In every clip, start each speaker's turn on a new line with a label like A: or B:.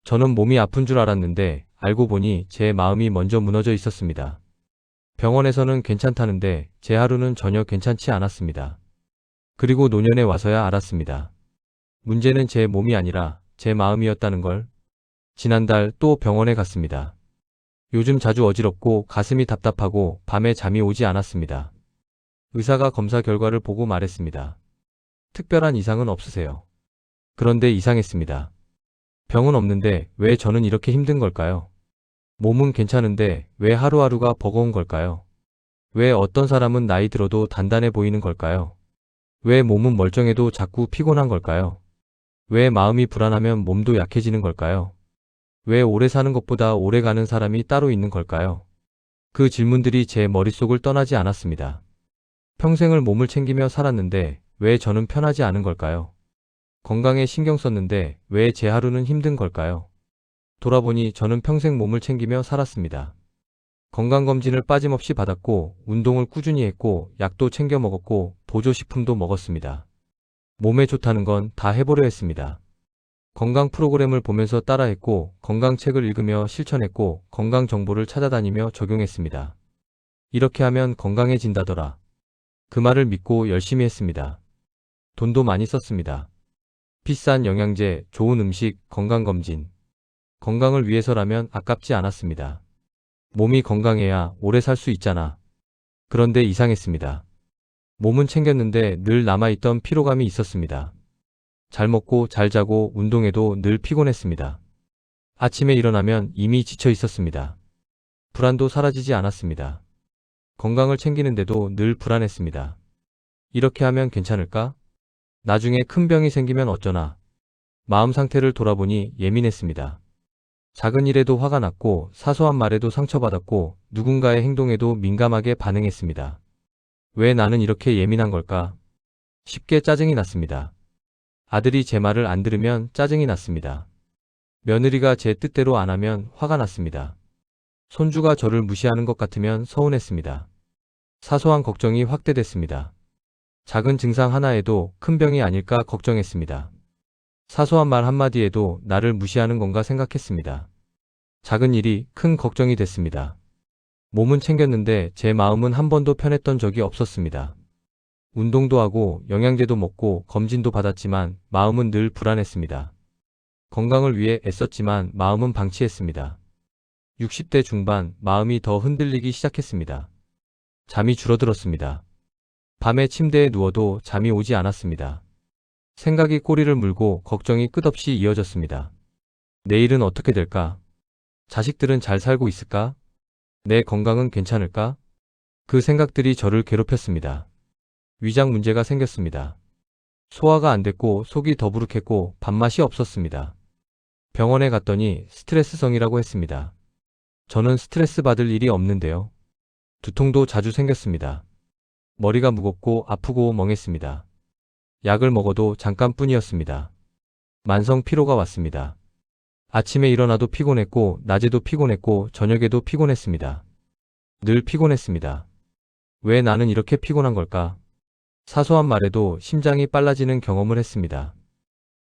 A: 저는 몸이 아픈 줄 알았는데 알고 보니 제 마음이 먼저 무너져 있었습니다. 병원에서는 괜찮다는데 제 하루는 전혀 괜찮지 않았습니다. 그리고 노년에 와서야 알았습니다. 문제는 제 몸이 아니라 제 마음이었다는 걸. 지난달 또 병원에 갔습니다. 요즘 자주 어지럽고 가슴이 답답하고 밤에 잠이 오지 않았습니다. 의사가 검사 결과를 보고 말했습니다. 특별한 이상은 없으세요. 그런데 이상했습니다. 병은 없는데 왜 저는 이렇게 힘든 걸까요? 몸은 괜찮은데 왜 하루하루가 버거운 걸까요? 왜 어떤 사람은 나이 들어도 단단해 보이는 걸까요? 왜 몸은 멀쩡해도 자꾸 피곤한 걸까요? 왜 마음이 불안하면 몸도 약해지는 걸까요? 왜 오래 사는 것보다 오래 가는 사람이 따로 있는 걸까요? 그 질문들이 제 머릿속을 떠나지 않았습니다. 평생을 몸을 챙기며 살았는데 왜 저는 편하지 않은 걸까요? 건강에 신경 썼는데 왜 제 하루는 힘든 걸까요? 돌아보니 저는 평생 몸을 챙기며 살았습니다. 건강검진을 빠짐없이 받았고 운동을 꾸준히 했고 약도 챙겨 먹었고 보조식품도 먹었습니다. 몸에 좋다는 건 다 해보려 했습니다. 건강 프로그램을 보면서 따라했고 건강책을 읽으며 실천했고 건강 정보를 찾아다니며 적용했습니다. 이렇게 하면 건강해진다더라. 그 말을 믿고 열심히 했습니다. 돈도 많이 썼습니다. 비싼 영양제, 좋은 음식, 건강검진. 건강을 위해서라면 아깝지 않았습니다. 몸이 건강해야 오래 살 수 있잖아. 그런데 이상했습니다. 몸은 챙겼는데 늘 남아있던 피로감이 있었습니다. 잘 먹고 잘 자고 운동해도 늘 피곤했습니다. 아침에 일어나면 이미 지쳐 있었습니다. 불안도 사라지지 않았습니다. 건강을 챙기는데도 늘 불안했습니다. 이렇게 하면 괜찮을까? 나중에 큰 병이 생기면 어쩌나? 마음 상태를 돌아보니 예민했습니다. 작은 일에도 화가 났고 사소한 말에도 상처받았고 누군가의 행동에도 민감하게 반응했습니다. 왜 나는 이렇게 예민한 걸까? 쉽게 짜증이 났습니다. 아들이 제 말을 안 들으면 짜증이 났습니다. 며느리가 제 뜻대로 안 하면 화가 났습니다. 손주가 저를 무시하는 것 같으면 서운했습니다. 사소한 걱정이 확대됐습니다. 작은 증상 하나에도 큰 병이 아닐까 걱정했습니다. 사소한 말 한마디에도 나를 무시하는 건가 생각했습니다. 작은 일이 큰 걱정이 됐습니다. 몸은 챙겼는데 제 마음은 한 번도 편했던 적이 없었습니다. 운동도 하고 영양제도 먹고 검진도 받았지만 마음은 늘 불안했습니다. 건강을 위해 애썼지만 마음은 방치했습니다. 60대 중반 마음이 더 흔들리기 시작했습니다. 잠이 줄어들었습니다. 밤에 침대에 누워도 잠이 오지 않았습니다. 생각이 꼬리를 물고 걱정이 끝없이 이어졌습니다. 내일은 어떻게 될까? 자식들은 잘 살고 있을까? 내 건강은 괜찮을까? 그 생각들이 저를 괴롭혔습니다. 위장 문제가 생겼습니다. 소화가 안 됐고 속이 더부룩했고 밥맛이 없었습니다. 병원에 갔더니 스트레스성이라고 했습니다. 저는 스트레스 받을 일이 없는데요. 두통도 자주 생겼습니다. 머리가 무겁고 아프고 멍했습니다. 약을 먹어도 잠깐뿐이었습니다. 만성 피로가 왔습니다. 아침에 일어나도 피곤했고 낮에도 피곤했고 저녁에도 피곤했습니다. 늘 피곤했습니다. 왜 나는 이렇게 피곤한 걸까? 사소한 말에도 심장이 빨라지는 경험을 했습니다.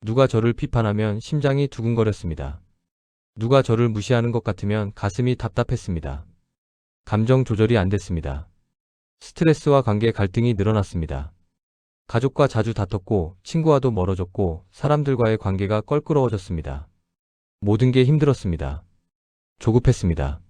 A: 누가 저를 비판하면 심장이 두근거렸습니다. 누가 저를 무시하는 것 같으면 가슴이 답답했습니다. 감정 조절이 안 됐습니다. 스트레스와 관계 갈등이 늘어났습니다. 가족과 자주 다퉜고 친구와도 멀어졌고 사람들과의 관계가 껄끄러워졌습니다. 모든 게 힘들었습니다. 조급했습니다.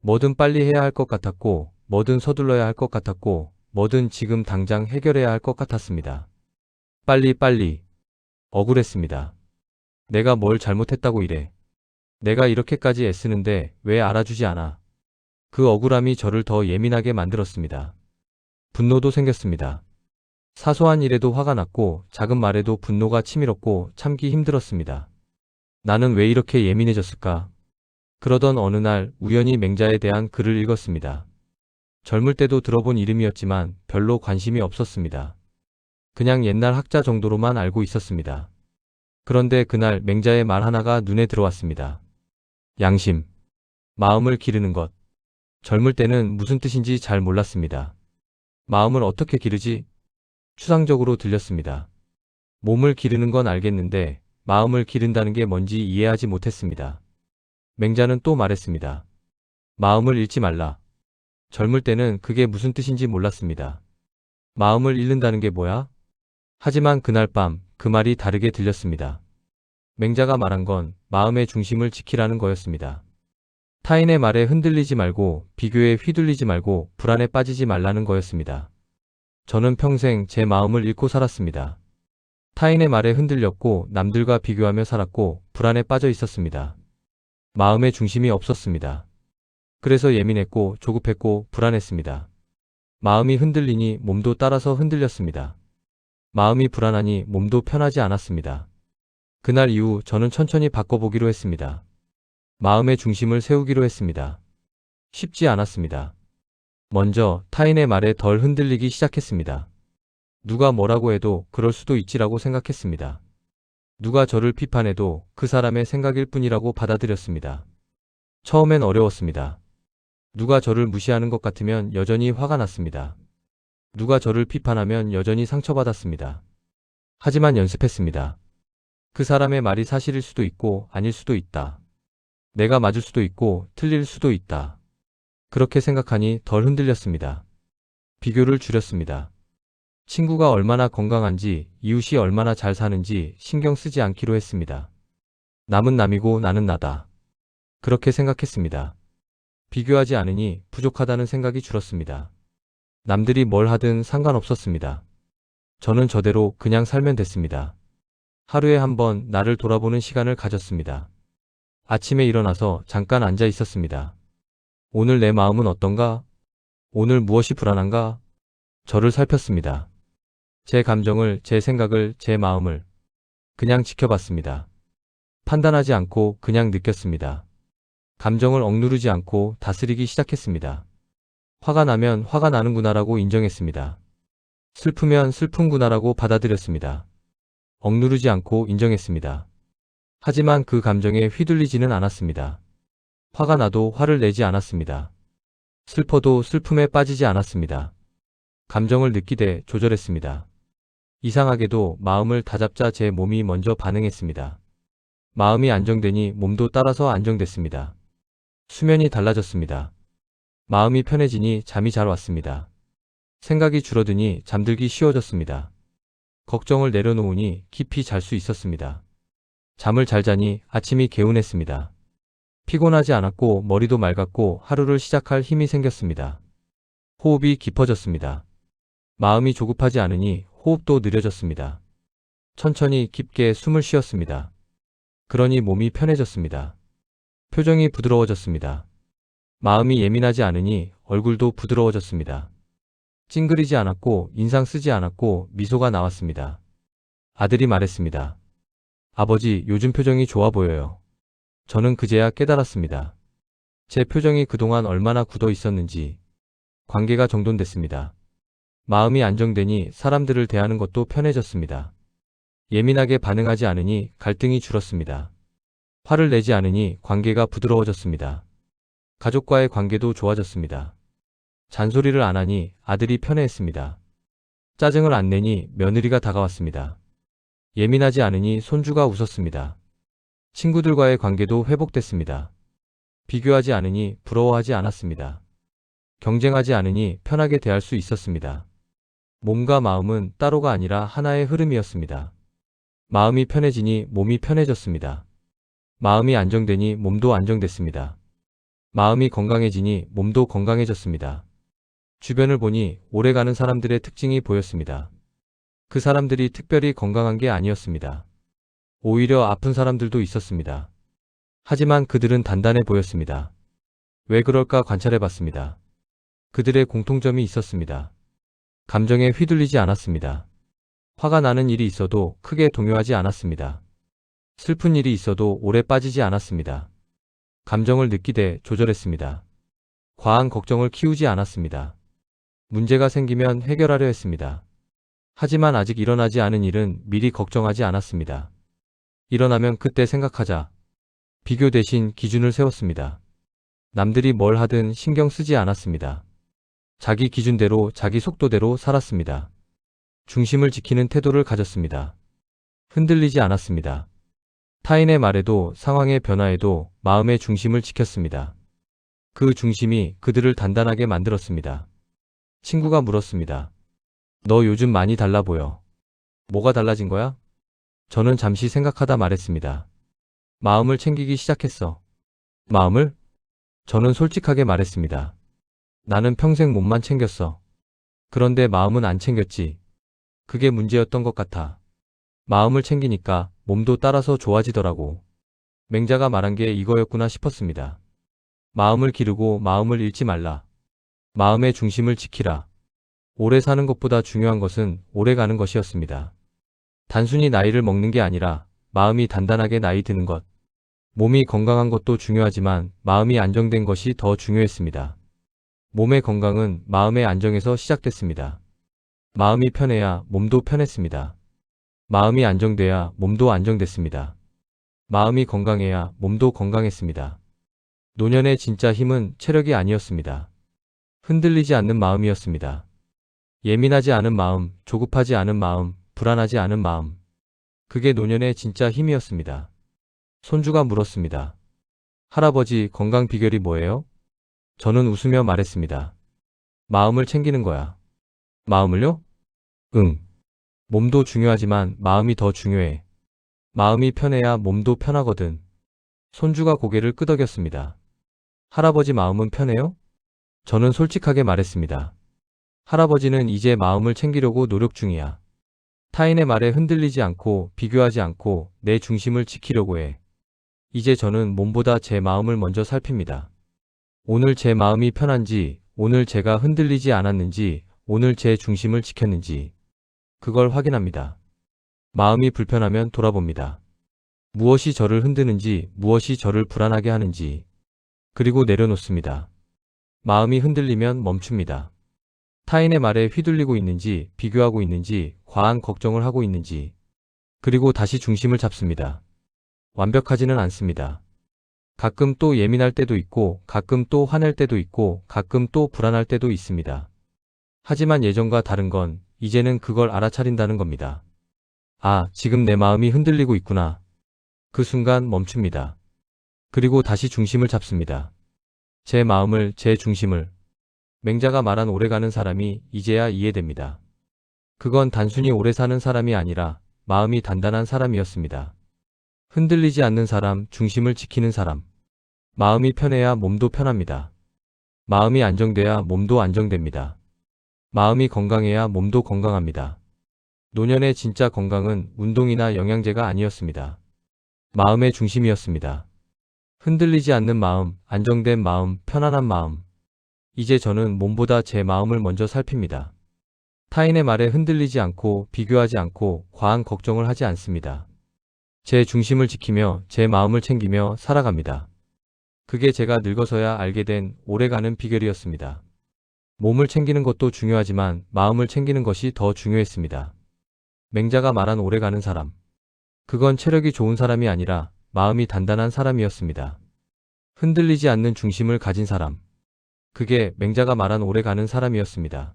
A: 뭐든 빨리 해야 할 것 같았고 뭐든 서둘러야 할 것 같았고 뭐든 지금 당장 해결해야 할 것 같았습니다. 빨리. 억울했습니다. 내가 뭘 잘못했다고 이래. 내가 이렇게까지 애쓰는데 왜 알아주지 않아. 그 억울함이 저를 더 예민하게 만들었습니다. 분노도 생겼습니다. 사소한 일에도 화가 났고 작은 말에도 분노가 치밀었고 참기 힘들었습니다. 나는 왜 이렇게 예민해졌을까? 그러던 어느 날 우연히 맹자에 대한 글을 읽었습니다. 젊을 때도 들어본 이름이었지만 별로 관심이 없었습니다. 그냥 옛날 학자 정도로만 알고 있었습니다. 그런데 그날 맹자의 말 하나가 눈에 들어왔습니다. 양심. 마음을 기르는 것. 젊을 때는 무슨 뜻인지 잘 몰랐습니다. 마음을 어떻게 기르지? 추상적으로 들렸습니다. 몸을 기르는 건 알겠는데 마음을 기른다는 게 뭔지 이해하지 못했습니다. 맹자는 또 말했습니다. 마음을 잃지 말라. 젊을 때는 그게 무슨 뜻인지 몰랐습니다. 마음을 잃는다는 게 뭐야? 하지만 그날 밤 그 말이 다르게 들렸습니다. 맹자가 말한 건 마음의 중심을 지키라는 거였습니다. 타인의 말에 흔들리지 말고 비교에 휘둘리지 말고 불안에 빠지지 말라는 거였습니다. 저는 평생 제 마음을 잃고 살았습니다. 타인의 말에 흔들렸고 남들과 비교하며 살았고 불안에 빠져 있었습니다. 마음의 중심이 없었습니다. 그래서 예민했고 조급했고 불안했습니다. 마음이 흔들리니 몸도 따라서 흔들렸습니다. 마음이 불안하니 몸도 편하지 않았습니다. 그날 이후 저는 천천히 바꿔보기로 했습니다. 마음의 중심을 세우기로 했습니다. 쉽지 않았습니다. 먼저 타인의 말에 덜 흔들리기 시작했습니다. 누가 뭐라고 해도 그럴 수도 있지라고 생각했습니다. 누가 저를 비판해도 그 사람의 생각일 뿐이라고 받아들였습니다. 처음엔 어려웠습니다. 누가 저를 무시하는 것 같으면 여전히 화가 났습니다. 누가 저를 비판하면 여전히 상처받았습니다. 하지만 연습했습니다. 그 사람의 말이 사실일 수도 있고 아닐 수도 있다. 내가 맞을 수도 있고 틀릴 수도 있다. 그렇게 생각하니 덜 흔들렸습니다. 비교를 줄였습니다. 친구가 얼마나 건강한지, 이웃이 얼마나 잘 사는지 신경 쓰지 않기로 했습니다. 남은 남이고 나는 나다. 그렇게 생각했습니다. 비교하지 않으니 부족하다는 생각이 줄었습니다. 남들이 뭘 하든 상관없었습니다. 저는 저대로 그냥 살면 됐습니다. 하루에 한 번 나를 돌아보는 시간을 가졌습니다. 아침에 일어나서 잠깐 앉아 있었습니다. 오늘 내 마음은 어떤가? 오늘 무엇이 불안한가? 저를 살폈습니다. 제 감정을, 제 생각을, 제 마음을 그냥 지켜봤습니다. 판단하지 않고 그냥 느꼈습니다. 감정을 억누르지 않고 다스리기 시작했습니다. 화가 나면 화가 나는구나라고 인정했습니다. 슬프면 슬픈구나라고 받아들였습니다. 억누르지 않고 인정했습니다. 하지만 그 감정에 휘둘리지는 않았습니다. 화가 나도 화를 내지 않았습니다. 슬퍼도 슬픔에 빠지지 않았습니다. 감정을 느끼되 조절했습니다. 이상하게도 마음을 다잡자 제 몸이 먼저 반응했습니다. 마음이 안정되니 몸도 따라서 안정됐습니다. 수면이 달라졌습니다. 마음이 편해지니 잠이 잘 왔습니다. 생각이 줄어드니 잠들기 쉬워졌습니다. 걱정을 내려놓으니 깊이 잘 수 있었습니다. 잠을 잘 자니 아침이 개운했습니다. 피곤하지 않았고 머리도 맑았고 하루를 시작할 힘이 생겼습니다. 호흡이 깊어졌습니다. 마음이 조급하지 않으니 호흡도 느려졌습니다. 천천히 깊게 숨을 쉬었습니다. 그러니 몸이 편해졌습니다. 표정이 부드러워졌습니다. 마음이 예민하지 않으니 얼굴도 부드러워졌습니다. 찡그리지 않았고 인상 쓰지 않았고 미소가 나왔습니다. 아들이 말했습니다. 아버지, 요즘 표정이 좋아 보여요. 저는 그제야 깨달았습니다. 제 표정이 그동안 얼마나 굳어 있었는지. 관계가 정돈됐습니다. 마음이 안정되니 사람들을 대하는 것도 편해졌습니다. 예민하게 반응하지 않으니 갈등이 줄었습니다. 화를 내지 않으니 관계가 부드러워졌습니다. 가족과의 관계도 좋아졌습니다. 잔소리를 안 하니 아들이 편해했습니다. 짜증을 안 내니 며느리가 다가왔습니다. 예민하지 않으니 손주가 웃었습니다. 친구들과의 관계도 회복됐습니다. 비교하지 않으니 부러워하지 않았습니다. 경쟁하지 않으니 편하게 대할 수 있었습니다. 몸과 마음은 따로가 아니라 하나의 흐름이었습니다. 마음이 편해지니 몸이 편해졌습니다. 마음이 안정되니 몸도 안정됐습니다. 마음이 건강해지니 몸도 건강해졌습니다. 주변을 보니 오래가는 사람들의 특징이 보였습니다. 그 사람들이 특별히 건강한 게 아니었습니다. 오히려 아픈 사람들도 있었습니다. 하지만 그들은 단단해 보였습니다. 왜 그럴까 관찰해 봤습니다. 그들의 공통점이 있었습니다. 감정에 휘둘리지 않았습니다. 화가 나는 일이 있어도 크게 동요하지 않았습니다. 슬픈 일이 있어도 오래 빠지지 않았습니다. 감정을 느끼되 조절했습니다. 과한 걱정을 키우지 않았습니다. 문제가 생기면 해결하려 했습니다. 하지만 아직 일어나지 않은 일은 미리 걱정하지 않았습니다. 일어나면 그때 생각하자. 비교 대신 기준을 세웠습니다. 남들이 뭘 하든 신경 쓰지 않았습니다. 자기 기준대로 자기 속도대로 살았습니다. 중심을 지키는 태도를 가졌습니다. 흔들리지 않았습니다. 타인의 말에도 상황의 변화에도 마음의 중심을 지켰습니다. 그 중심이 그들을 단단하게 만들었습니다. 친구가 물었습니다. 너 요즘 많이 달라 보여. 뭐가 달라진 거야? 저는 잠시 생각하다 말했습니다. 마음을 챙기기 시작했어. 마음을? 저는 솔직하게 말했습니다. 나는 평생 몸만 챙겼어. 그런데 마음은 안 챙겼지. 그게 문제였던 것 같아. 마음을 챙기니까 몸도 따라서 좋아지더라고. 맹자가 말한 게 이거였구나 싶었습니다. 마음을 기르고 마음을 잃지 말라. 마음의 중심을 지키라. 오래 사는 것보다 중요한 것은 오래 가는 것이었습니다. 단순히 나이를 먹는 게 아니라 마음이 단단하게 나이 드는 것. 몸이 건강한 것도 중요하지만 마음이 안정된 것이 더 중요했습니다. 몸의 건강은 마음의 안정에서 시작됐습니다. 마음이 편해야 몸도 편했습니다. 마음이 안정돼야 몸도 안정됐습니다. 마음이 건강해야 몸도 건강했습니다. 노년의 진짜 힘은 체력이 아니었습니다. 흔들리지 않는 마음이었습니다. 예민하지 않은 마음, 조급하지 않은 마음, 불안하지 않은 마음. 그게 노년의 진짜 힘이었습니다. 손주가 물었습니다. 할아버지, 건강 비결이 뭐예요? 저는 웃으며 말했습니다. 마음을 챙기는 거야. 마음을요? 응. 몸도 중요하지만 마음이 더 중요해. 마음이 편해야 몸도 편하거든. 손주가 고개를 끄덕였습니다. 할아버지 마음은 편해요? 저는 솔직하게 말했습니다. 할아버지는 이제 마음을 챙기려고 노력 중이야. 타인의 말에 흔들리지 않고 비교하지 않고 내 중심을 지키려고 해. 이제 저는 몸보다 제 마음을 먼저 살핍니다. 오늘 제 마음이 편한지, 오늘 제가 흔들리지 않았는지, 오늘 제 중심을 지켰는지 그걸 확인합니다. 마음이 불편하면 돌아봅니다. 무엇이 저를 흔드는지, 무엇이 저를 불안하게 하는지 그리고 내려놓습니다. 마음이 흔들리면 멈춥니다. 타인의 말에 휘둘리고 있는지, 비교하고 있는지, 과한 걱정을 하고 있는지 그리고 다시 중심을 잡습니다. 완벽하지는 않습니다. 가끔 또 예민할 때도 있고, 가끔 또 화낼 때도 있고, 가끔 또 불안할 때도 있습니다. 하지만 예전과 다른 건 이제는 그걸 알아차린다는 겁니다. 아, 지금 내 마음이 흔들리고 있구나. 그 순간 멈춥니다. 그리고 다시 중심을 잡습니다. 제 마음을, 제 중심을. 맹자가 말한 오래가는 사람이 이제야 이해됩니다. 그건 단순히 오래 사는 사람이 아니라 마음이 단단한 사람이었습니다. 흔들리지 않는 사람, 중심을 지키는 사람. 마음이 편해야 몸도 편합니다. 마음이 안정돼야 몸도 안정됩니다. 마음이 건강해야 몸도 건강합니다. 노년의 진짜 건강은 운동이나 영양제가 아니었습니다. 마음의 중심이었습니다. 흔들리지 않는 마음, 안정된 마음, 편안한 마음. 이제 저는 몸보다 제 마음을 먼저 살핍니다. 타인의 말에 흔들리지 않고 비교하지 않고 과한 걱정을 하지 않습니다. 제 중심을 지키며 제 마음을 챙기며 살아갑니다. 그게 제가 늙어서야 알게 된 오래가는 비결이었습니다. 몸을 챙기는 것도 중요하지만 마음을 챙기는 것이 더 중요했습니다. 맹자가 말한 오래가는 사람. 그건 체력이 좋은 사람이 아니라 마음이 단단한 사람이었습니다. 흔들리지 않는 중심을 가진 사람. 그게 맹자가 말한 오래가는 사람이었습니다.